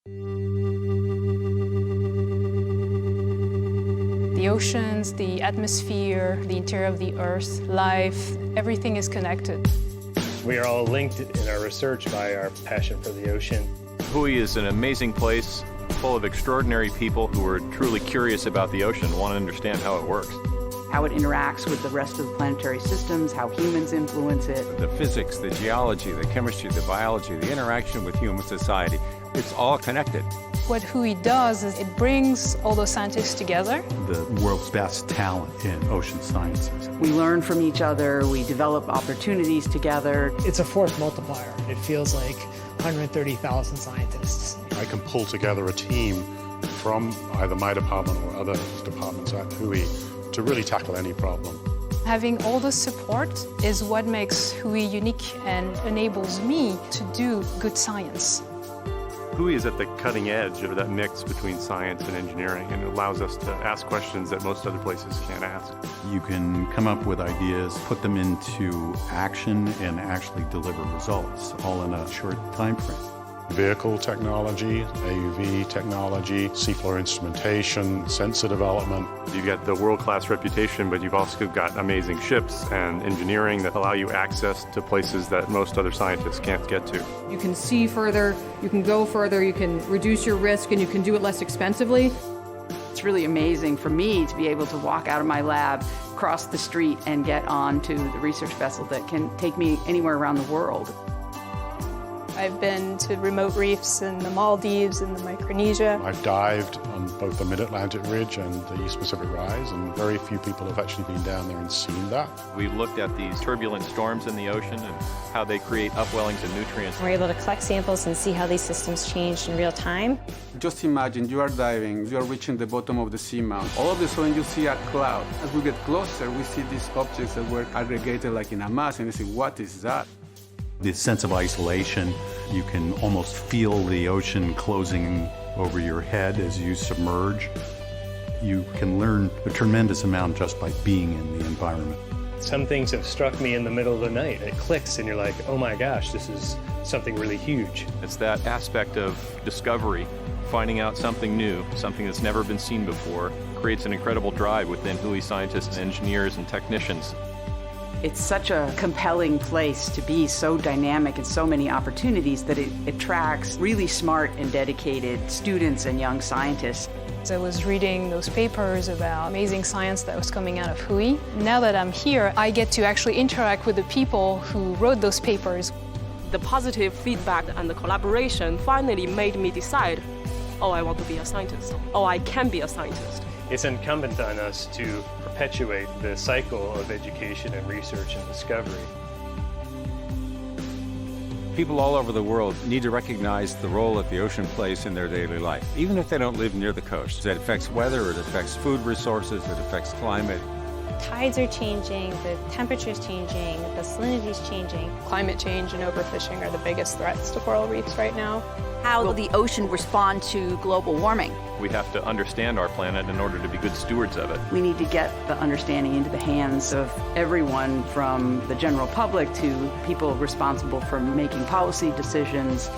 The oceans, the atmosphere, the interior of the Earth, life, everything is connected. We are all linked in our research by our passion for the ocean. Hui is an amazing place full of extraordinary people who are truly curious about the ocean and want to understand how it works. How it interacts with the rest of the planetary systems, how humans influence it. The physics, the geology, the chemistry, the biology, the interaction with human society, it's all connected. What Hui does is it brings all those scientists together. The world's best talent in ocean sciences. We learn from each other, we develop opportunities together. It's a force multiplier. It feels like 130,000 scientists. I can pull together a team from either my department or other departments at Hui to really tackle any problem. Having all the support is what makes Hui unique and enables me to do good science. Hui is at the cutting edge of that mix between science and engineering, and it allows us to ask questions that most other places can't ask. You can come up with ideas, put them into action, and actually deliver results, all in a short time frame. Vehicle technology, AUV technology, seafloor instrumentation, sensor development. You've got the world-class reputation, but you've also got amazing ships and engineering that allow you access to places that most other scientists can't get to. You can see further, you can go further, you can reduce your risk, and you can do it less expensively. It's really amazing for me to be able to walk out of my lab, cross the street, and get onto the research vessel that can take me anywhere around the world. I've been to remote reefs in the Maldives and the Micronesia. I've dived on both the Mid-Atlantic Ridge and the East Pacific Rise, and very few people have actually been down there and seen that. We looked at these turbulent storms in the ocean and how they create upwellings of nutrients. We're able to collect samples and see how these systems change in real time. Just imagine you are diving, you are reaching the bottom of the seamount. All of a sudden you see a cloud. As we get closer, we see these objects that were aggregated like in a mass, and you say, what is that? The sense of isolation, you can almost feel the ocean closing over your head as you submerge. You can learn a tremendous amount just by being in the environment. Some things have struck me in the middle of the night. It clicks and you're like, oh my gosh, this is something really huge. It's that aspect of discovery, finding out something new, something that's never been seen before, creates an incredible drive within Hui scientists, engineers, and technicians. It's such a compelling place to be, so dynamic and so many opportunities that it attracts really smart and dedicated students and young scientists. I was reading those papers about amazing science that was coming out of Hui. Now that I'm here, I get to actually interact with the people who wrote those papers. The positive feedback and the collaboration finally made me decide, oh, I want to be a scientist. Oh, I can be a scientist. It's incumbent on us to perpetuate the cycle of education and research and discovery. People all over the world need to recognize the role that the ocean plays in their daily life, even if they don't live near the coast. It affects weather, it affects food resources, it affects climate. Tides are changing, the temperature's changing, the salinity's changing. Climate change and overfishing are the biggest threats to coral reefs right now. How will the ocean respond to global warming? We have to understand our planet in order to be good stewards of it. We need to get the understanding into the hands of everyone, from the general public to people responsible for making policy decisions.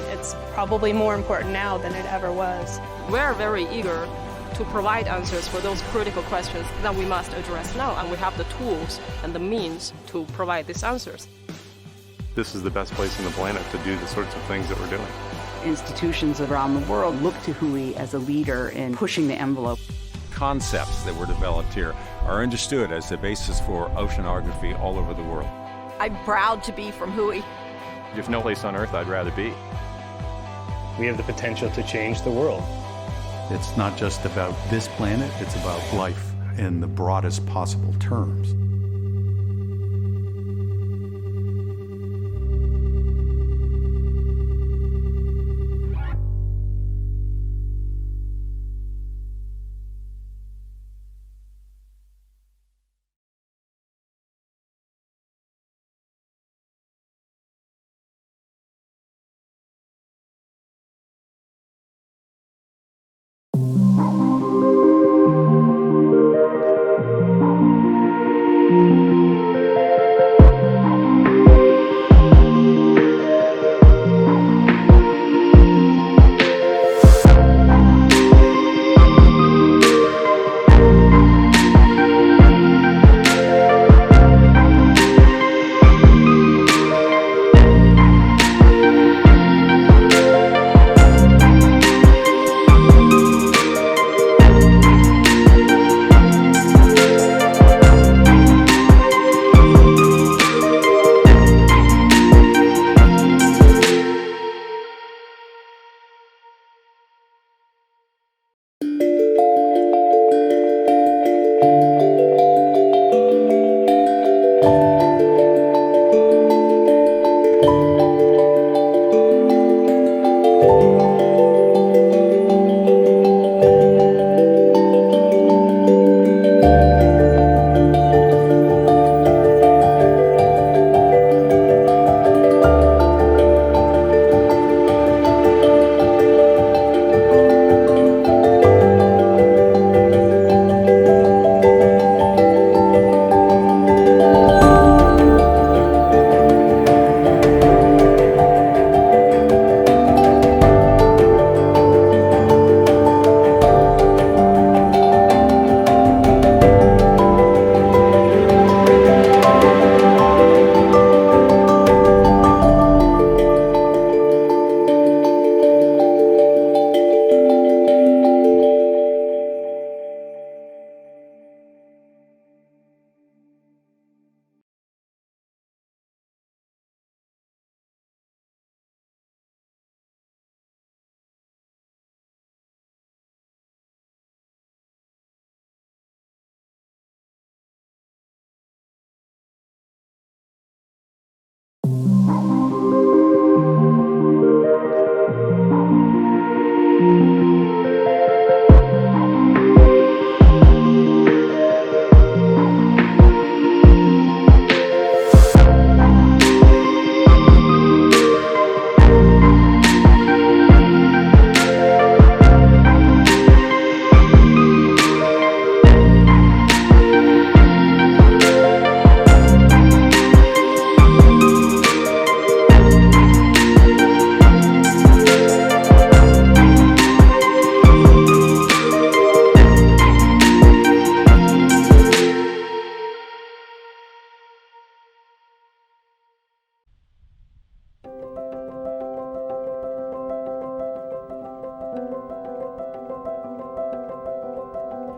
It's probably more important now than it ever was. We're very eager to provide answers for those critical questions that we must address now, and we have the tools and the means to provide these answers. This is the best place on the planet to do the sorts of things that we're doing. Institutions around the world look to Hui as a leader in pushing the envelope. Concepts that were developed here are understood as the basis for oceanography all over the world. I'm proud to be from Hui. There's no place on Earth I'd rather be. We have the potential to change the world. It's not just about this planet, it's about life in the broadest possible terms.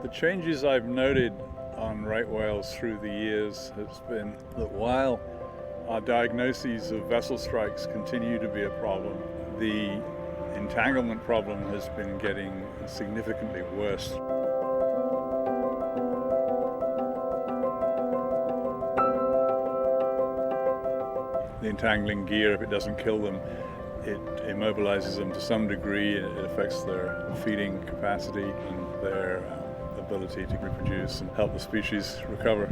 The changes I've noted on right whales through the years has been that while our diagnoses of vessel strikes continue to be a problem, the entanglement problem has been getting significantly worse. The entangling gear, if it doesn't kill them, it immobilizes them to some degree, and it affects their feeding capacity and their ability to reproduce and help the species recover.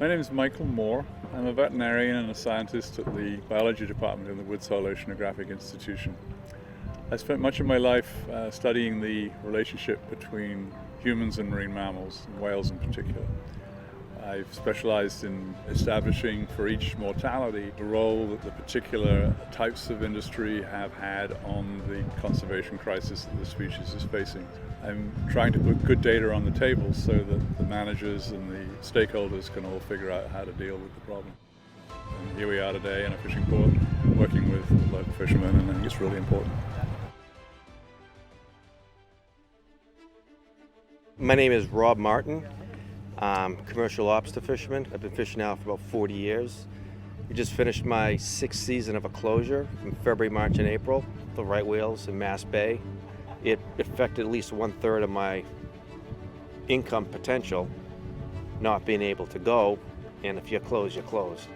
My name is Michael Moore. I'm a veterinarian and a scientist at the biology department in the Woods Hole Oceanographic Institution. I spent much of my life studying the relationship between humans and marine mammals, and whales in particular. I've specialized in establishing for each mortality the role that the particular types of industry have had on the conservation crisis that the species is facing. I'm trying to put good data on the table so that the managers and the stakeholders can all figure out how to deal with the problem. And here we are today in a fishing port working with local fishermen, and I think it's really important. My name is Rob Martin. I'm a commercial lobster fisherman. I've been fishing now for about 40 years. We just finished my 6th season of a closure in February, March, and April, the right whales in Mass Bay. It affected at least 1/3 of my income potential, not being able to go, and if you're closed, you're closed.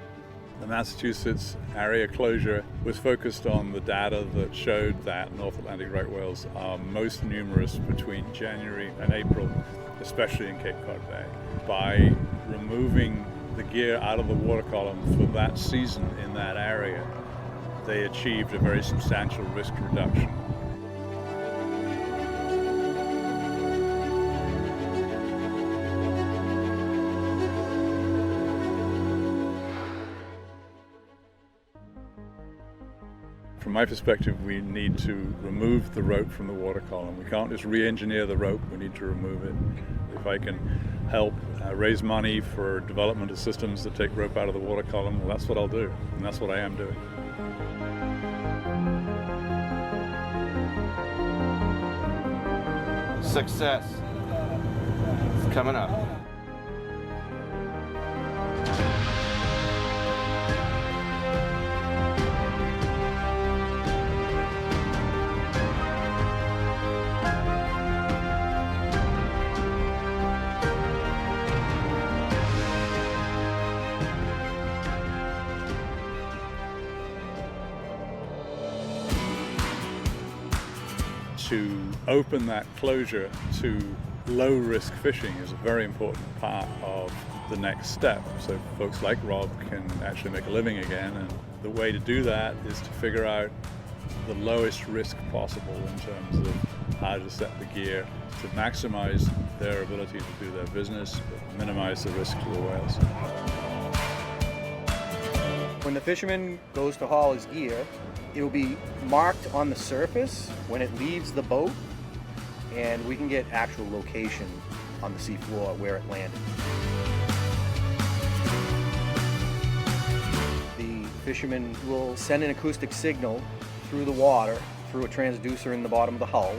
The Massachusetts area closure was focused on the data that showed that North Atlantic right whales are most numerous between January and April, especially in Cape Cod Bay. By removing the gear out of the water column for that season in that area, they achieved a very substantial risk reduction. From my perspective, we need to remove the rope from the water column. We can't just re-engineer the rope, we need to remove it. If I can help raise money for development of systems that take rope out of the water column, well, that's what I'll do, and that's what I am doing. Success. It's coming up. To open that closure to low-risk fishing is a very important part of the next step. So folks like Rob can actually make a living again, and the way to do that is to figure out the lowest risk possible in terms of how to set the gear to maximize their ability to do their business, but minimize the risk to the whales. When the fisherman goes to haul his gear, it will be marked on the surface when it leaves the boat, and we can get actual location on the seafloor where it landed. The fisherman will send an acoustic signal through the water, through a transducer in the bottom of the hull.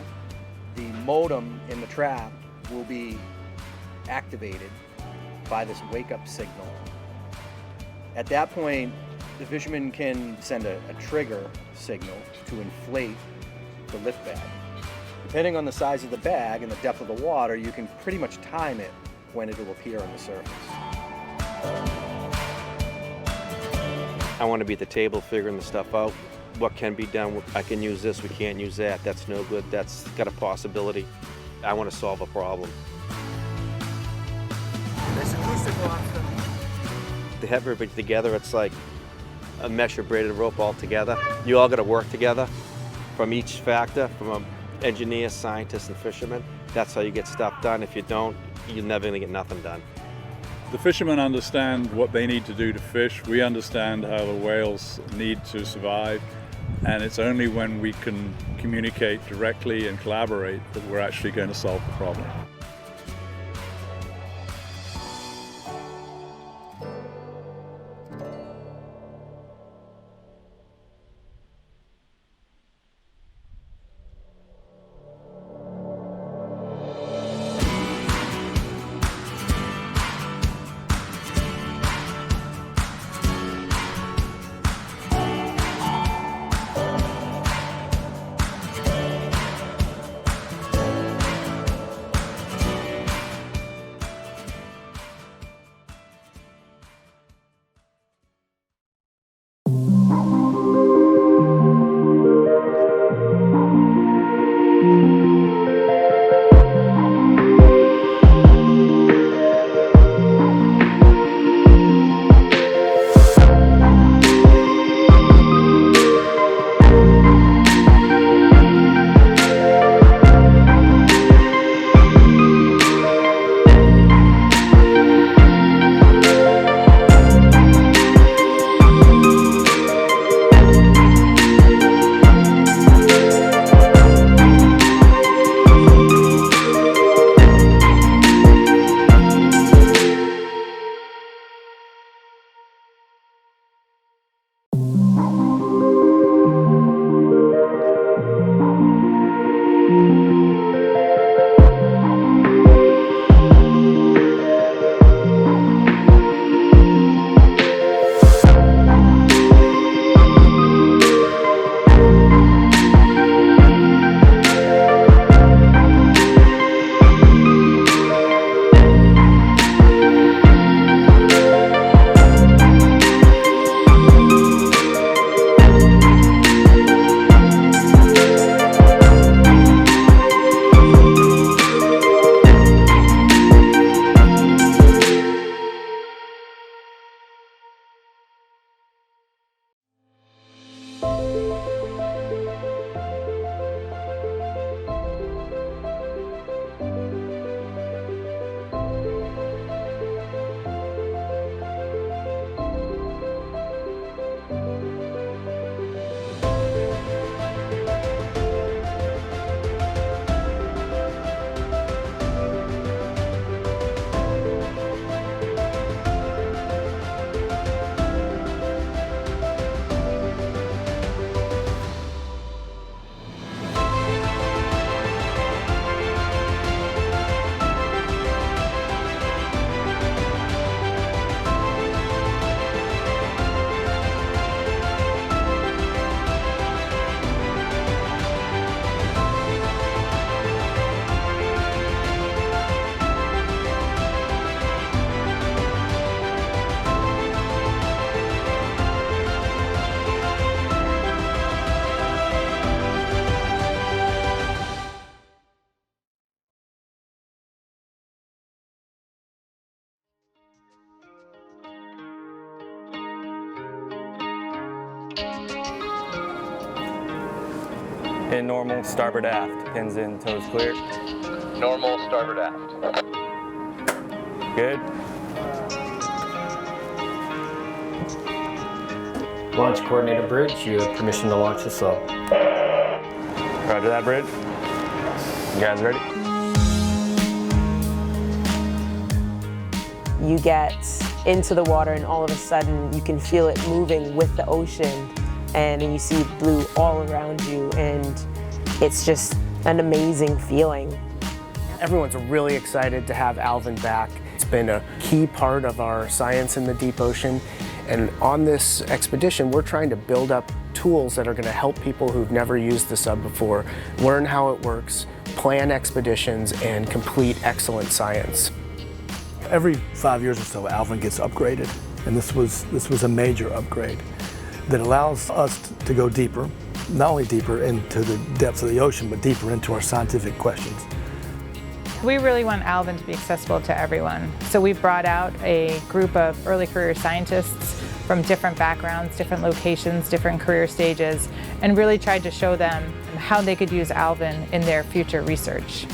The modem in the trap will be activated by this wake-up signal. At that point, the fisherman can send a trigger signal to inflate the lift bag. Depending on the size of the bag and the depth of the water, you can pretty much time it when it will appear on the surface. I want to be at the table figuring the stuff out. What can be done? I can use this, we can't use that. That's no good, that's got a possibility. I want to solve a problem. To have everybody together, it's like a mesh or braided rope all together. You all got to work together from each factor, from an engineer, scientist, and fisherman. That's how you get stuff done. If you don't, you're never going to get nothing done. The fishermen understand what they need to do to fish. We understand how the whales need to survive. And it's only when we can communicate directly and collaborate that we're actually going to solve the problem. In normal, starboard aft. Pins in, toes clear. Normal, starboard aft. Good. Launch coordinated bridge, you have permission to launch the sub. Roger that, bridge. You guys ready? You get into the water and all of a sudden you can feel it moving with the ocean, and you see blue all around you, and it's just an amazing feeling. Everyone's really excited to have Alvin back. It's been a key part of our science in the deep ocean. And on this expedition, we're trying to build up tools that are going to help people who've never used the sub before learn how it works, plan expeditions, and complete excellent science. Every 5 years or so, Alvin gets upgraded, and this was a major upgrade that allows us to go deeper, not only deeper into the depths of the ocean, but deeper into our scientific questions. We really want Alvin to be accessible to everyone. So we've brought out a group of early career scientists from different backgrounds, different locations, different career stages, and really tried to show them how they could use Alvin in their future research.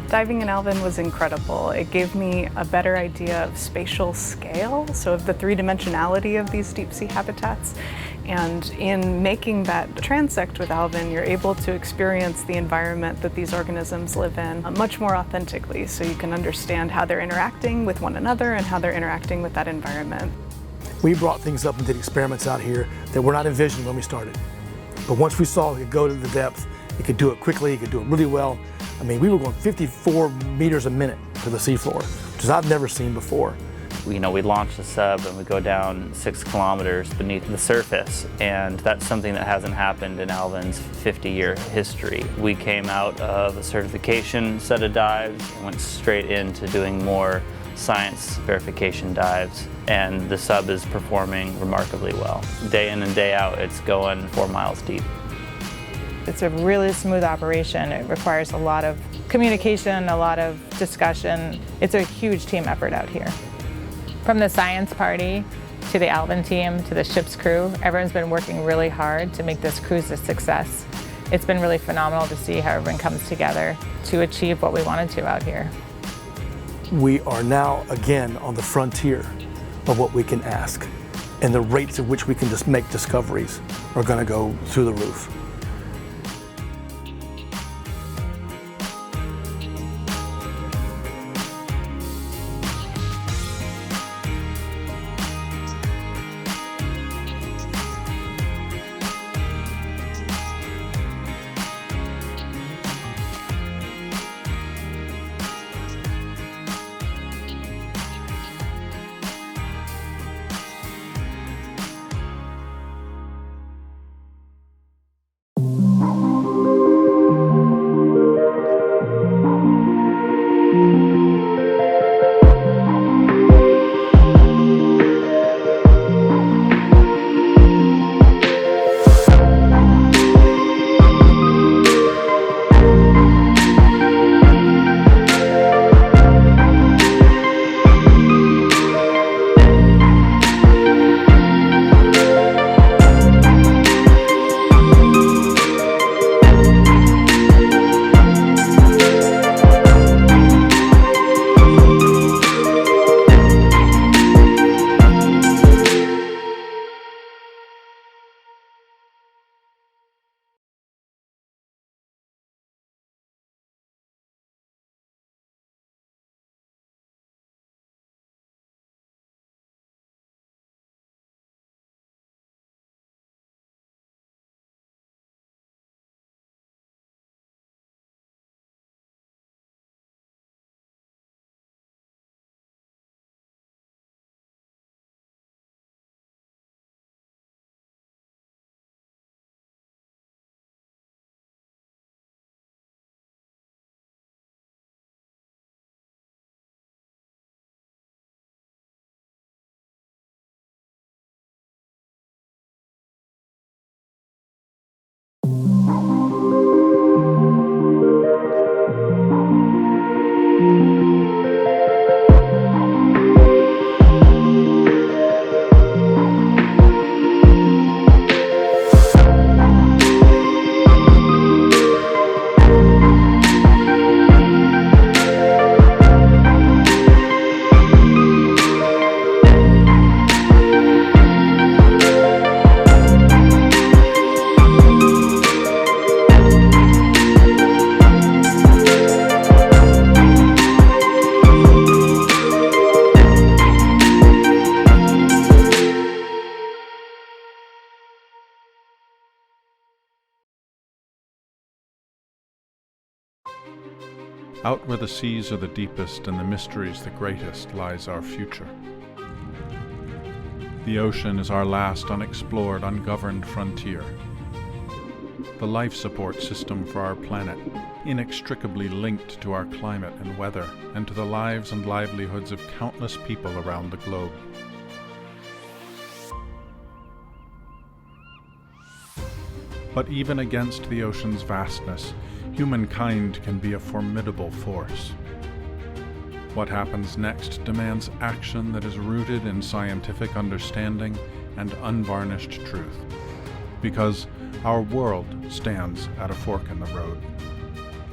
Diving in Alvin was incredible. It gave me a better idea of spatial scale, so of the three-dimensionality of these deep sea habitats. And in making that transect with Alvin, you're able to experience the environment that these organisms live in much more authentically, so you can understand how they're interacting with one another and how they're interacting with that environment. We brought things up and did experiments out here that were not envisioned when we started. But once we saw it could go to the depth, it could do it quickly, it could do it really well. I mean, we were going 54 meters a minute to the seafloor, which I've never seen before. We launch the sub and we go down 6 kilometers beneath the surface, and that's something that hasn't happened in Alvin's 50-year history. We came out of a certification set of dives and went straight into doing more science verification dives, and the sub is performing remarkably well. Day in and day out, it's going 4 miles deep. It's a really smooth operation. It requires a lot of communication, a lot of discussion. It's a huge team effort out here. From the science party to the Alvin team to the ship's crew, everyone's been working really hard to make this cruise a success. It's been really phenomenal to see how everyone comes together to achieve what we wanted to out here. We are now again on the frontier of what we can ask, and the rates at which we can just make discoveries are going to go through the roof. Out where the seas are the deepest and the mysteries the greatest lies our future. The ocean is our last unexplored, ungoverned frontier. The life support system for our planet, inextricably linked to our climate and weather, and to the lives and livelihoods of countless people around the globe. But even against the ocean's vastness, humankind can be a formidable force. What happens next demands action that is rooted in scientific understanding and unvarnished truth, because our world stands at a fork in the road.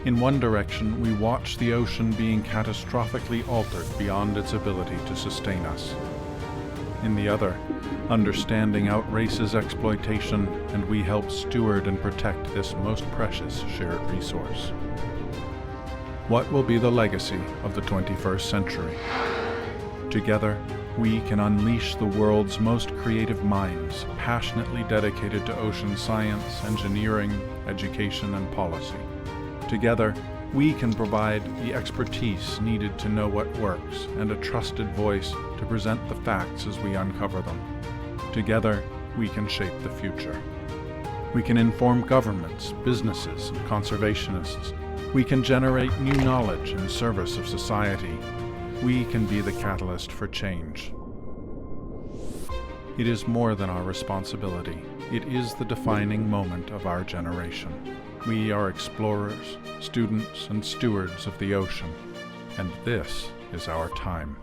In one direction, we watch the ocean being catastrophically altered beyond its ability to sustain us. In the other, understanding outraces exploitation, and we help steward and protect this most precious shared resource. What will be the legacy of the 21st century? Together, we can unleash the world's most creative minds, passionately dedicated to ocean science, engineering, education, and policy. Together, we can provide the expertise needed to know what works and a trusted voice to present the facts as we uncover them. Together, we can shape the future. We can inform governments, businesses, and conservationists. We can generate new knowledge in service of society. We can be the catalyst for change. It is more than our responsibility. It is the defining moment of our generation. We are explorers, students, and stewards of the ocean, and this is our time.